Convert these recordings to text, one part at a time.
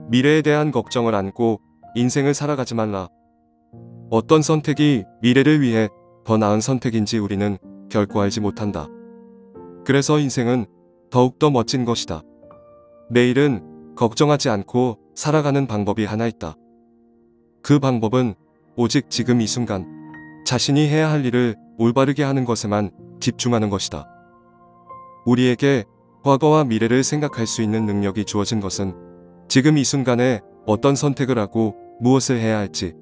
미래에 대한 걱정을 안고 인생을 살아가지 말라. 어떤 선택이 미래를 위해 더 나은 선택인지 우리는 결코 알지 못한다. 그래서 인생은 더욱더 멋진 것이다. 내일은 걱정하지 않고 살아가는 방법이 하나 있다. 그 방법은 오직 지금 이 순간 자신이 해야 할 일을 올바르게 하는 것에만 집중하는 것이다. 우리에게 과거와 미래를 생각할 수 있는 능력이 주어진 것은 지금 이 순간에 어떤 선택을 하고 무엇을 해야 할지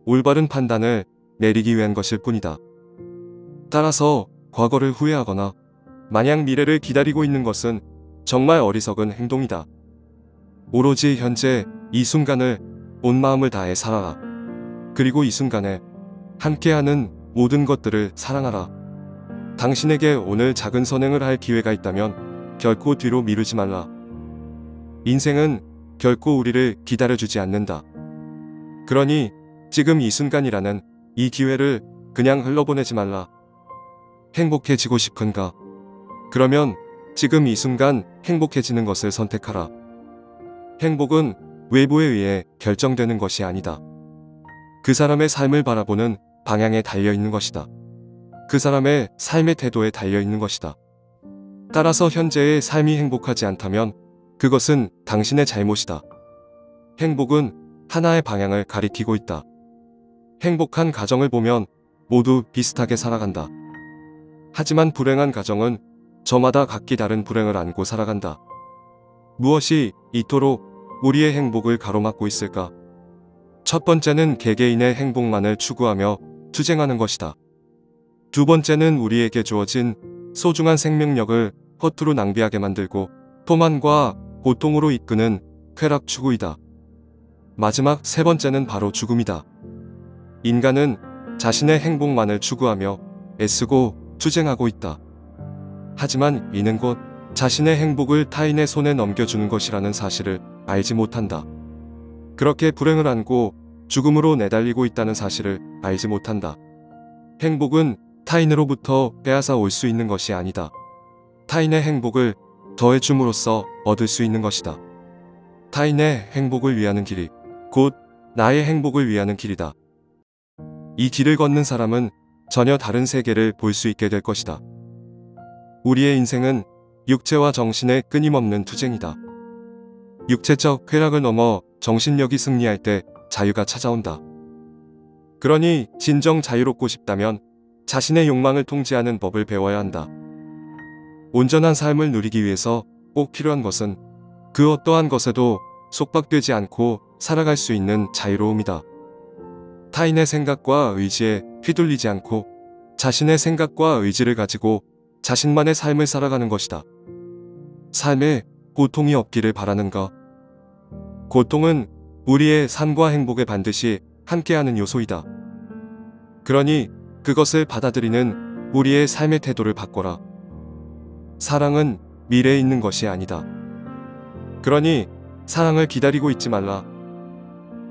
올바른 판단을 내리기 위한 것일 뿐이다. 따라서 과거를 후회하거나 마냥 미래를 기다리고 있는 것은 정말 어리석은 행동이다. 오로지 현재 이 순간을 온 마음을 다해 살아라. 그리고 이 순간에 함께하는 모든 것들을 사랑하라. 당신에게 오늘 작은 선행을 할 기회가 있다면 결코 뒤로 미루지 말라. 인생은 결코 우리를 기다려주지 않는다. 그러니 지금 이 순간이라는 이 기회를 그냥 흘러보내지 말라. 행복해지고 싶은가? 그러면 지금 이 순간 행복해지는 것을 선택하라. 행복은 외부에 의해 결정되는 것이 아니다. 그 사람의 삶을 바라보는 방향에 달려있는 것이다. 그 사람의 삶의 태도에 달려있는 것이다. 따라서 현재의 삶이 행복하지 않다면 그것은 당신의 잘못이다. 행복은 하나의 방향을 가리키고 있다. 행복한 가정을 보면 모두 비슷하게 살아간다. 하지만 불행한 가정은 저마다 각기 다른 불행을 안고 살아간다. 무엇이 이토록 우리의 행복을 가로막고 있을까? 첫 번째는 개개인의 행복만을 추구하며 투쟁하는 것이다. 두 번째는 우리에게 주어진 소중한 생명력을 허투루 낭비하게 만들고 포만과 고통으로 이끄는 쾌락 추구이다. 마지막 세 번째는 바로 죽음이다. 인간은 자신의 행복만을 추구하며 애쓰고 투쟁하고 있다. 하지만 이는 곧 자신의 행복을 타인의 손에 넘겨주는 것이라는 사실을 알지 못한다. 그렇게 불행을 안고 죽음으로 내달리고 있다는 사실을 알지 못한다. 행복은 타인으로부터 빼앗아 올 수 있는 것이 아니다. 타인의 행복을 더해줌으로써 얻을 수 있는 것이다. 타인의 행복을 위하는 길이 곧 나의 행복을 위하는 길이다. 이 길을 걷는 사람은 전혀 다른 세계를 볼 수 있게 될 것이다. 우리의 인생은 육체와 정신의 끊임없는 투쟁이다. 육체적 쾌락을 넘어 정신력이 승리할 때 자유가 찾아온다. 그러니 진정 자유롭고 싶다면 자신의 욕망을 통제하는 법을 배워야 한다. 온전한 삶을 누리기 위해서 꼭 필요한 것은 그 어떠한 것에도 속박되지 않고 살아갈 수 있는 자유로움이다. 타인의 생각과 의지에 휘둘리지 않고 자신의 생각과 의지를 가지고 자신만의 삶을 살아가는 것이다. 삶에 고통이 없기를 바라는가? 고통은 우리의 삶과 행복에 반드시 함께하는 요소이다. 그러니 그것을 받아들이는 우리의 삶의 태도를 바꿔라. 사랑은 미래에 있는 것이 아니다. 그러니 사랑을 기다리고 있지 말라.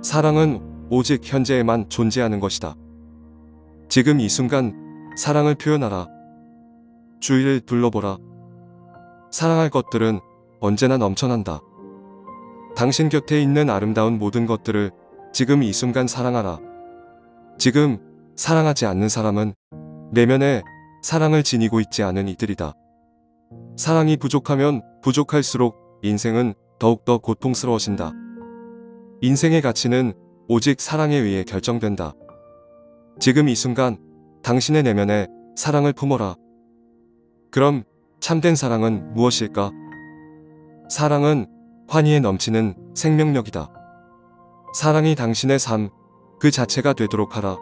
사랑은 오직 현재에만 존재하는 것이다. 지금 이 순간 사랑을 표현하라. 주위를 둘러보라. 사랑할 것들은 언제나 넘쳐난다. 당신 곁에 있는 아름다운 모든 것들을 지금 이 순간 사랑하라. 지금 사랑하지 않는 사람은 내면에 사랑을 지니고 있지 않은 이들이다. 사랑이 부족하면 부족할수록 인생은 더욱더 고통스러워진다. 인생의 가치는 오직 사랑에 의해 결정된다. 지금 이 순간 당신의 내면에 사랑을 품어라. 그럼 참된 사랑은 무엇일까? 사랑은 환희에 넘치는 생명력이다. 사랑이 당신의 삶 그 자체가 되도록 하라.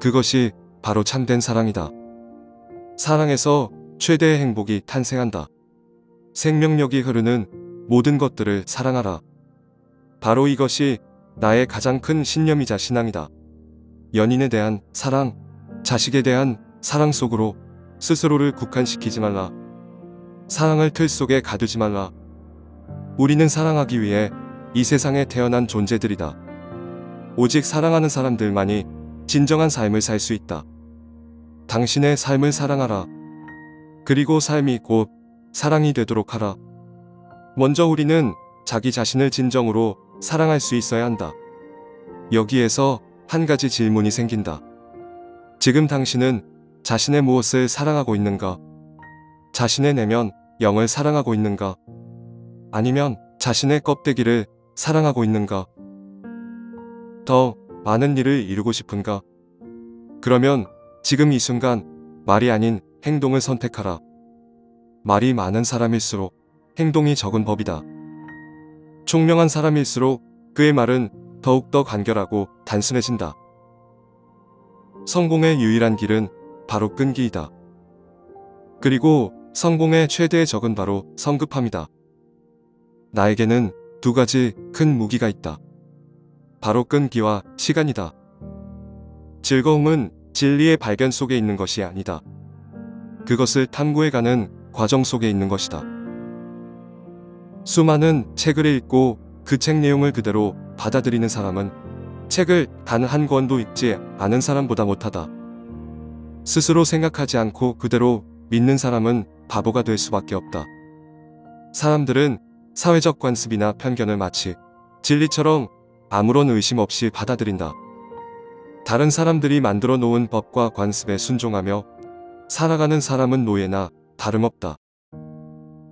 그것이 바로 참된 사랑이다. 사랑에서 최대의 행복이 탄생한다. 생명력이 흐르는 모든 것들을 사랑하라. 바로 이것이 나의 가장 큰 신념이자 신앙이다. 연인에 대한 사랑, 자식에 대한 사랑 속으로 스스로를 국한시키지 말라. 사랑을 틀 속에 가두지 말라. 우리는 사랑하기 위해 이 세상에 태어난 존재들이다. 오직 사랑하는 사람들만이 진정한 삶을 살 수 있다. 당신의 삶을 사랑하라. 그리고 삶이 곧 사랑이 되도록 하라. 먼저 우리는 자기 자신을 진정으로 사랑할 수 있어야 한다. 여기에서 한 가지 질문이 생긴다. 지금 당신은 자신의 무엇을 사랑하고 있는가? 자신의 내면, 영을 사랑하고 있는가? 아니면 자신의 껍데기를 사랑하고 있는가? 더 많은 일을 이루고 싶은가? 그러면 지금 이 순간 말이 아닌 행동을 선택하라. 말이 많은 사람일수록 행동이 적은 법이다. 총명한 사람일수록 그의 말은 더욱더 간결하고 단순해진다. 성공의 유일한 길은 바로 끈기이다. 그리고 성공의 최대의 적은 바로 성급함이다. 나에게는 두 가지 큰 무기가 있다. 바로 끈기와 시간이다. 즐거움은 진리의 발견 속에 있는 것이 아니다. 그것을 탐구해가는 과정 속에 있는 것이다. 수많은 책을 읽고 그 책 내용을 그대로 받아들이는 사람은 책을 단 한 권도 읽지 않은 사람보다 못하다. 스스로 생각하지 않고 그대로 믿는 사람은 바보가 될 수밖에 없다. 사람들은 사회적 관습이나 편견을 마치 진리처럼 아무런 의심 없이 받아들인다. 다른 사람들이 만들어 놓은 법과 관습에 순종하며 살아가는 사람은 노예나 다름없다.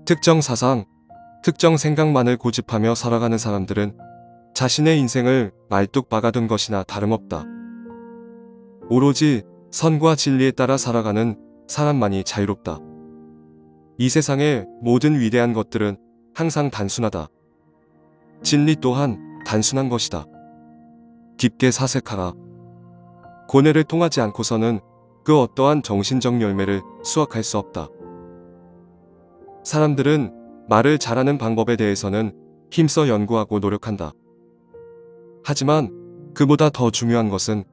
특정 사상, 특정 생각만을 고집하며 살아가는 사람들은 자신의 인생을 말뚝 박아둔 것이나 다름없다. 오로지 선과 진리에 따라 살아가는 사람만이 자유롭다. 이 세상의 모든 위대한 것들은 항상 단순하다. 진리 또한 단순한 것이다. 깊게 사색하라. 고뇌를 통하지 않고서는 그 어떠한 정신적 열매를 수확할 수 없다. 사람들은 말을 잘하는 방법에 대해서는 힘써 연구하고 노력한다. 하지만 그보다 더 중요한 것은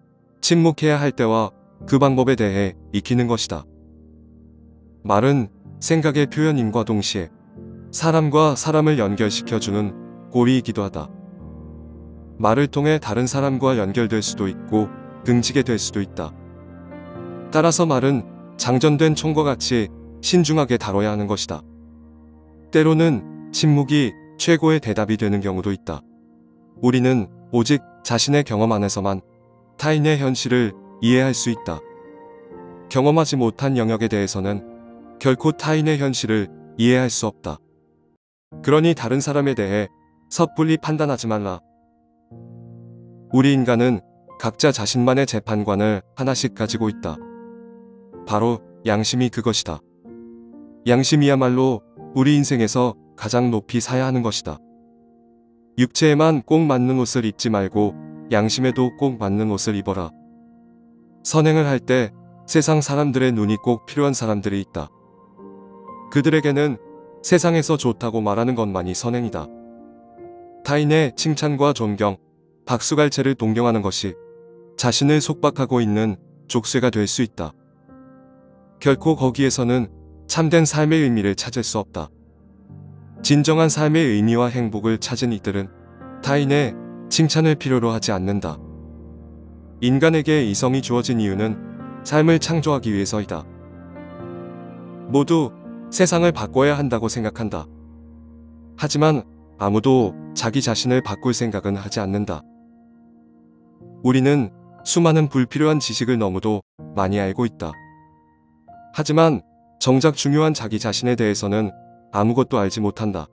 침묵해야 할 때와 그 방법에 대해 익히는 것이다. 말은 생각의 표현임과 동시에 사람과 사람을 연결시켜주는 고리이기도 하다. 말을 통해 다른 사람과 연결될 수도 있고 등지게 될 수도 있다. 따라서 말은 장전된 총과 같이 신중하게 다뤄야 하는 것이다. 때로는 침묵이 최고의 대답이 되는 경우도 있다. 우리는 오직 자신의 경험 안에서만 타인의 현실을 이해할 수 있다. 경험하지 못한 영역에 대해서는 결코 타인의 현실을 이해할 수 없다. 그러니 다른 사람에 대해 섣불리 판단하지 말라. 우리 인간은 각자 자신만의 재판관을 하나씩 가지고 있다. 바로 양심이 그것이다. 양심이야말로 우리 인생에서 가장 높이 사야 하는 것이다. 육체에만 꼭 맞는 옷을 입지 말고 양심에도 꼭 맞는 옷을 입어라. 선행을 할 때 세상 사람들의 눈이 꼭 필요한 사람들이 있다. 그들에게는 세상에서 좋다고 말하는 것만이 선행이다. 타인의 칭찬과 존경, 박수갈채를 동경하는 것이 자신을 속박하고 있는 족쇄가 될 수 있다. 결코 거기에서는 참된 삶의 의미를 찾을 수 없다. 진정한 삶의 의미와 행복을 찾은 이들은 타인의 칭찬을 필요로 하지 않는다. 인간에게 이성이 주어진 이유는 삶을 창조하기 위해서이다. 모두 세상을 바꿔야 한다고 생각한다. 하지만 아무도 자기 자신을 바꿀 생각은 하지 않는다. 우리는 수많은 불필요한 지식을 너무도 많이 알고 있다. 하지만 정작 중요한 자기 자신에 대해서는 아무것도 알지 못한다.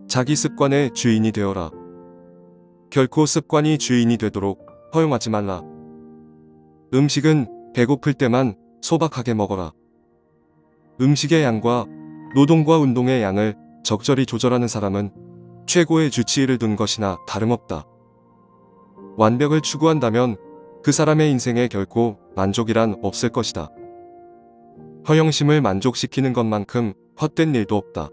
자기 습관의 주인이 되어라. 결코 습관이 주인이 되도록 허용하지 말라. 음식은 배고플 때만 소박하게 먹어라. 음식의 양과 노동과 운동의 양을 적절히 조절하는 사람은 최고의 주치의를 둔 것이나 다름없다. 완벽을 추구한다면 그 사람의 인생에 결코 만족이란 없을 것이다. 허영심을 만족시키는 것만큼 헛된 일도 없다.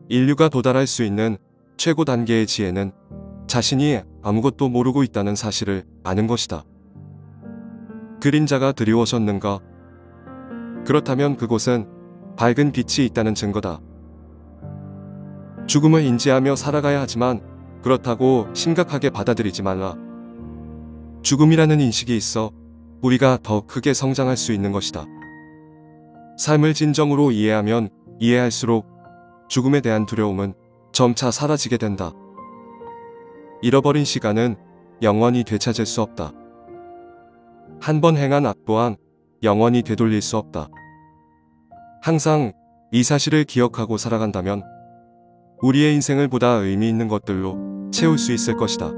인류가 도달할 수 있는 최고 단계의 지혜는 자신이 아무것도 모르고 있다는 사실을 아는 것이다. 그림자가 드리워졌는가? 그렇다면 그곳은 밝은 빛이 있다는 증거다. 죽음을 인지하며 살아가야 하지만 그렇다고 심각하게 받아들이지 말라. 죽음이라는 인식이 있어 우리가 더 크게 성장할 수 있는 것이다. 삶을 진정으로 이해하면 이해할수록 죽음에 대한 두려움은 점차 사라지게 된다. 잃어버린 시간은 영원히 되찾을 수 없다. 한 번 행한 악보안 영원히 되돌릴 수 없다. 항상 이 사실을 기억하고 살아간다면 우리의 인생을 보다 의미 있는 것들로 채울 수 있을 것이다.